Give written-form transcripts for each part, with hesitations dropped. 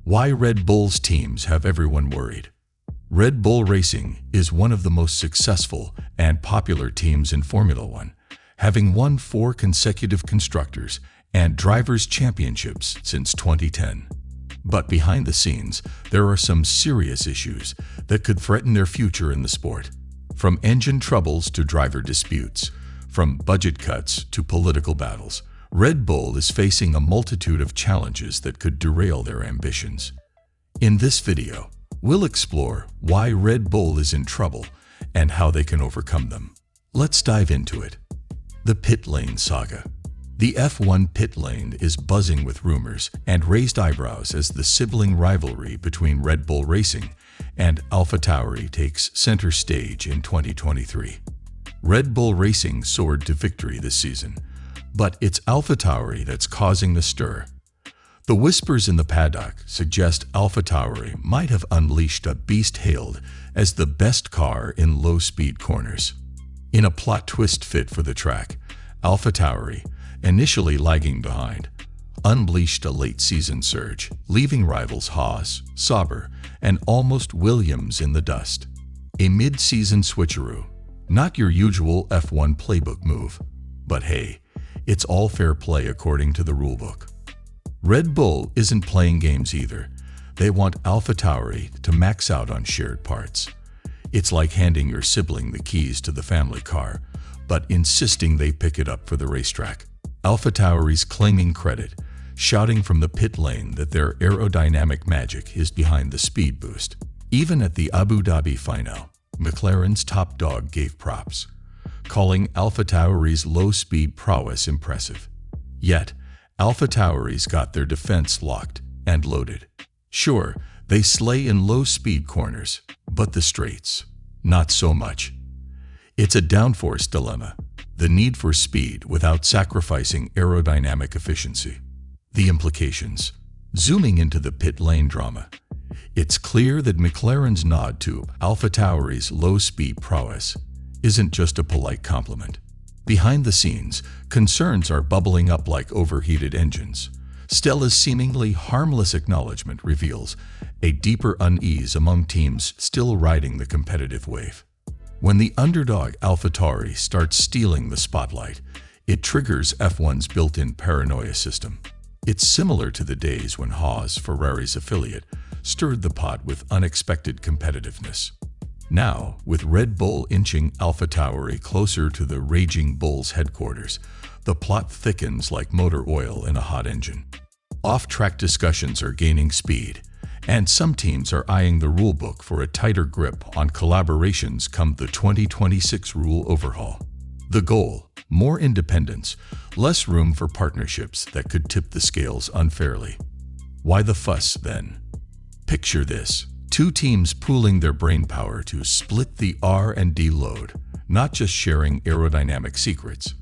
Why Red Bull's teams have everyone worried. Red Bull Racing is one of the most successful and popular teams in Formula One, having won 4 consecutive constructors and drivers' championships since 2010. But behind the scenes, there are some serious issues that could threaten their future in the sport. From engine troubles to driver disputes, from budget cuts to political battles, Red Bull is facing a multitude of challenges that could derail their ambitions. In this video, we'll explore why Red Bull is in trouble and how they can overcome them. Let's dive into it. The pit lane saga. The F1 pit lane is buzzing with rumors and raised eyebrows as the sibling rivalry between Red Bull Racing and AlphaTauri takes center stage in 2023. Red Bull Racing soared to victory this season, but it's AlphaTauri that's causing the stir. The whispers in the paddock suggest AlphaTauri might have unleashed a beast hailed as the best car in low-speed corners. In a plot twist fit for the track, AlphaTauri, initially lagging behind, unleashed a late-season surge, leaving rivals Haas, Sauber, and almost Williams in the dust. A mid-season switcheroo, not your usual F1 playbook move. But hey, it's all fair play according to the rulebook. Red Bull isn't playing games either. They want AlphaTauri to max out on shared parts. It's like handing your sibling the keys to the family car, but insisting they pick it up for the racetrack. AlphaTauri's claiming credit, shouting from the pit lane that their aerodynamic magic is behind the speed boost. Even at the Abu Dhabi final, McLaren's top dog gave props, calling AlphaTauri's low-speed prowess impressive. Yet, AlphaTauri's got their defense locked and loaded. Sure, they slay in low-speed corners, but the straights, not so much. It's a downforce dilemma, the need for speed without sacrificing aerodynamic efficiency. The implications. Zooming into the pit lane drama, it's clear that McLaren's nod to AlphaTauri's low-speed prowess isn't just a polite compliment. Behind the scenes, concerns are bubbling up like overheated engines. Stella's seemingly harmless acknowledgement reveals a deeper unease among teams still riding the competitive wave. When the underdog AlphaTauri starts stealing the spotlight, it triggers F1's built-in paranoia system. It's similar to the days when Haas, Ferrari's affiliate, stirred the pot with unexpected competitiveness. Now, with Red Bull inching AlphaTauri closer to the Raging Bull's headquarters, the plot thickens like motor oil in a hot engine. Off-track discussions are gaining speed, and some teams are eyeing the rulebook for a tighter grip on collaborations come the 2026 rule overhaul. The goal: more independence, less room for partnerships that could tip the scales unfairly. Why the fuss, then? Picture this: 2 teams pooling their brainpower to split the R&D load, not just sharing aerodynamic secrets.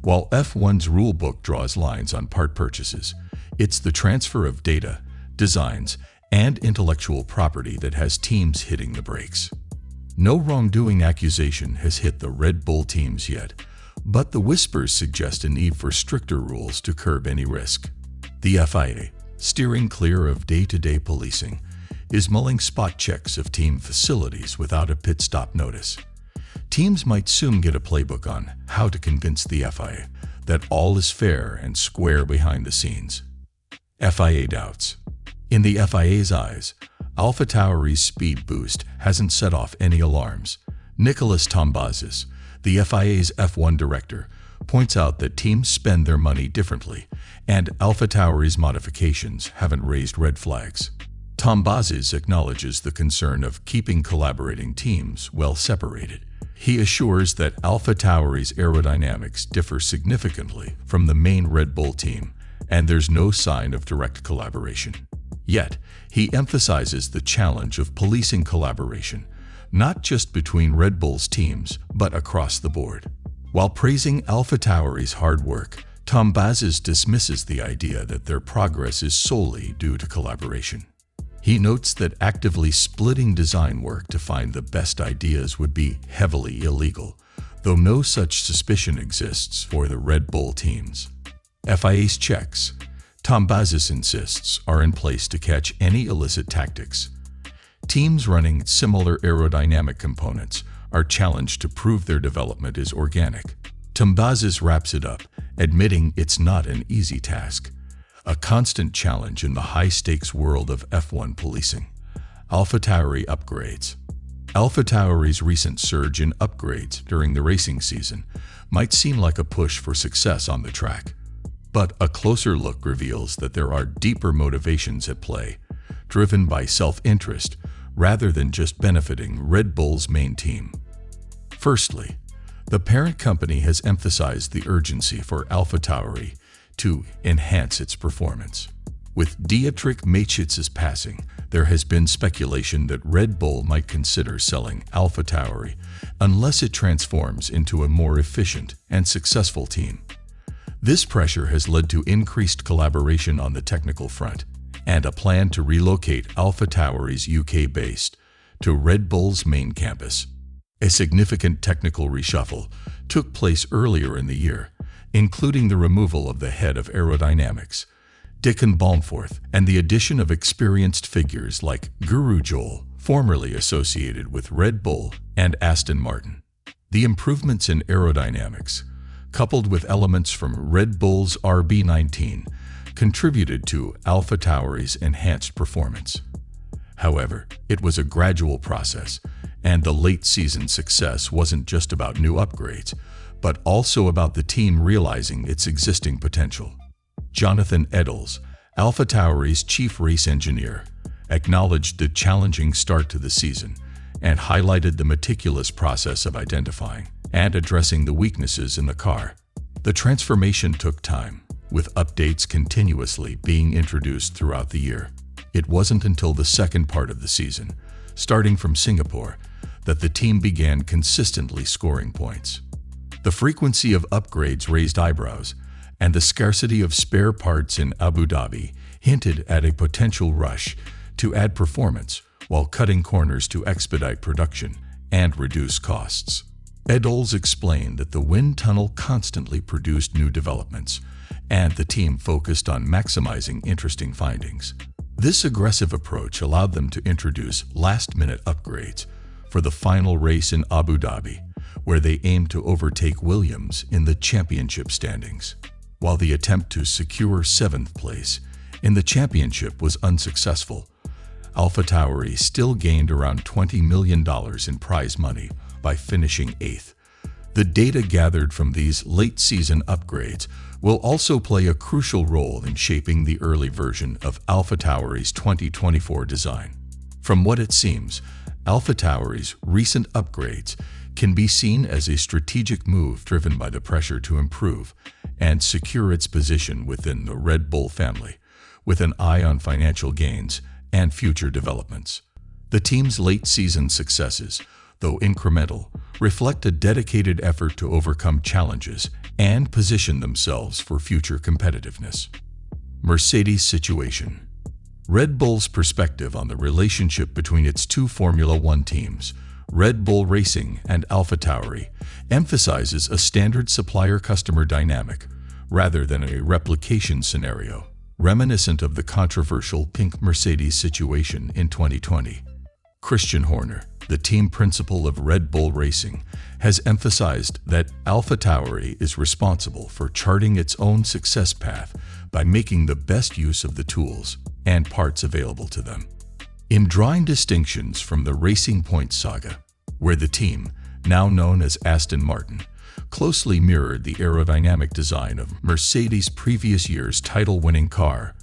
While F1's rulebook draws lines on part purchases, it's the transfer of data, designs, and intellectual property that has teams hitting the brakes. No wrongdoing accusation has hit the Red Bull teams yet, but the whispers suggest a need for stricter rules to curb any risk. The FIA, steering clear of day-to-day policing, is mulling spot checks of team facilities without a pit stop notice. Teams might soon get a playbook on how to convince the FIA that all is fair and square behind the scenes. FIA doubts. In the FIA's eyes, AlphaTauri's speed boost hasn't set off any alarms. Nicholas Tombazis, the FIA's F1 director, points out that teams spend their money differently, and AlphaTauri's modifications haven't raised red flags. Tombazis acknowledges the concern of keeping collaborating teams well separated. He assures that AlphaTauri's aerodynamics differ significantly from the main Red Bull team, and there's no sign of direct collaboration. Yet, he emphasizes the challenge of policing collaboration, not just between Red Bull's teams, but across the board. While praising AlphaTauri's hard work, Tombazis dismisses the idea that their progress is solely due to collaboration. He notes that actively splitting design work to find the best ideas would be heavily illegal, though no such suspicion exists for the Red Bull teams. FIA's checks. Tombazis insists are in place to catch any illicit tactics. Teams running similar aerodynamic components are challenged to prove their development is organic. Tombazis wraps it up, admitting it's not an easy task. A constant challenge in the high-stakes world of F1 policing. AlphaTauri upgrades. AlphaTauri's recent surge in upgrades during the racing season might seem like a push for success on the track. But a closer look reveals that there are deeper motivations at play, driven by self-interest rather than just benefiting Red Bull's main team. Firstly, the parent company has emphasized the urgency for AlphaTauri to enhance its performance. With Dietrich Mateschitz' passing, there has been speculation that Red Bull might consider selling AlphaTauri unless it transforms into a more efficient and successful team. This pressure has led to increased collaboration on the technical front and a plan to relocate AlphaTauri's UK base to Red Bull's main campus. A significant technical reshuffle took place earlier in the year, including the removal of the head of aerodynamics, Dickon Balmforth, and the addition of experienced figures like Guru Joel, formerly associated with Red Bull and Aston Martin. The improvements in aerodynamics, coupled with elements from Red Bull's RB19, contributed to AlphaTauri's enhanced performance. However, it was a gradual process, and the late-season success wasn't just about new upgrades, but also about the team realizing its existing potential. Jonathan Eddles, AlphaTauri's chief race engineer, acknowledged the challenging start to the season and highlighted the meticulous process of identifying and addressing the weaknesses in the car. The transformation took time, with updates continuously being introduced throughout the year. It wasn't until the second part of the season, starting from Singapore, that the team began consistently scoring points. The frequency of upgrades raised eyebrows, and the scarcity of spare parts in Abu Dhabi hinted at a potential rush to add performance while cutting corners to expedite production and reduce costs. Eddles explained that the wind tunnel constantly produced new developments, and the team focused on maximizing interesting findings. This aggressive approach allowed them to introduce last-minute upgrades for the final race in Abu Dhabi, where they aimed to overtake Williams in the championship standings. While the attempt to secure 7th place in the championship was unsuccessful, AlphaTauri still gained around $20 million in prize money by finishing 8th. The data gathered from these late-season upgrades will also play a crucial role in shaping the early version of AlphaTauri's 2024 design. From what it seems, AlphaTauri's recent upgrades can be seen as a strategic move driven by the pressure to improve and secure its position within the Red Bull family, with an eye on financial gains and future developments. The team's late-season successes, though incremental, reflect a dedicated effort to overcome challenges and position themselves for future competitiveness. Mercedes situation. Red Bull's perspective on the relationship between its two Formula One teams, Red Bull Racing and AlphaTauri, emphasizes a standard supplier-customer dynamic rather than a replication scenario, reminiscent of the controversial pink Mercedes situation in 2020. Christian Horner, the team principal of Red Bull Racing, has emphasized that AlphaTauri is responsible for charting its own success path by making the best use of the tools and parts available to them. In drawing distinctions from the Racing Point saga, where the team, now known as Aston Martin, closely mirrored the aerodynamic design of Mercedes' previous year's title-winning car,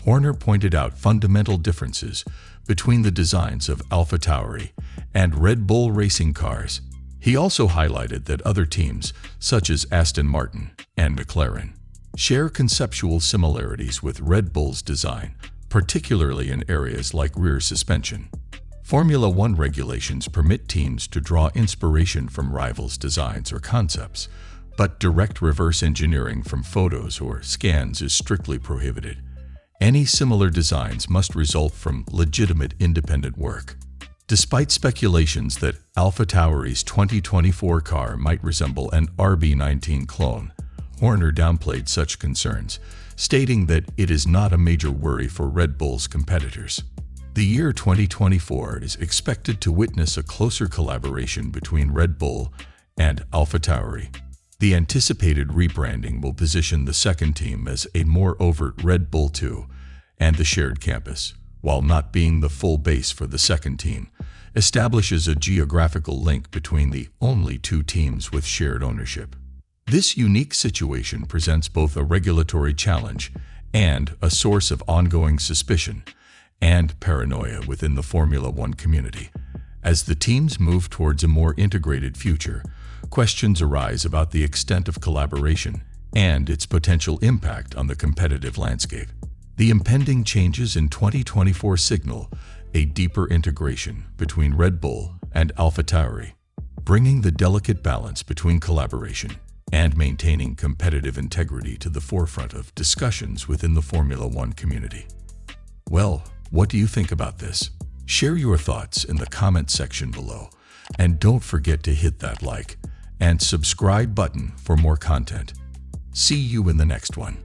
Horner pointed out fundamental differences between the designs of AlphaTauri and Red Bull racing cars. He also highlighted that other teams, such as Aston Martin and McLaren, share conceptual similarities with Red Bull's design, particularly in areas like rear suspension. Formula One regulations permit teams to draw inspiration from rivals' designs or concepts, but direct reverse engineering from photos or scans is strictly prohibited. Any similar designs must result from legitimate independent work. Despite speculations that AlphaTauri's 2024 car might resemble an RB19 clone, Horner downplayed such concerns, stating that it is not a major worry for Red Bull's competitors. The year 2024 is expected to witness a closer collaboration between Red Bull and AlphaTauri. The anticipated rebranding will position the second team as a more overt Red Bull 2 and the shared campus, while not being the full base for the second team, establishes a geographical link between the only two teams with shared ownership. This unique situation presents both a regulatory challenge and a source of ongoing suspicion and paranoia within the Formula One community. As the teams move towards a more integrated future, questions arise about the extent of collaboration and its potential impact on the competitive landscape. The impending changes in 2024 signal a deeper integration between Red Bull and AlphaTauri, bringing the delicate balance between collaboration and maintaining competitive integrity to the forefront of discussions within the Formula One community. Well, what do you think about this? Share your thoughts in the comment section below, and don't forget to hit that like and subscribe button for more content. See you in the next one.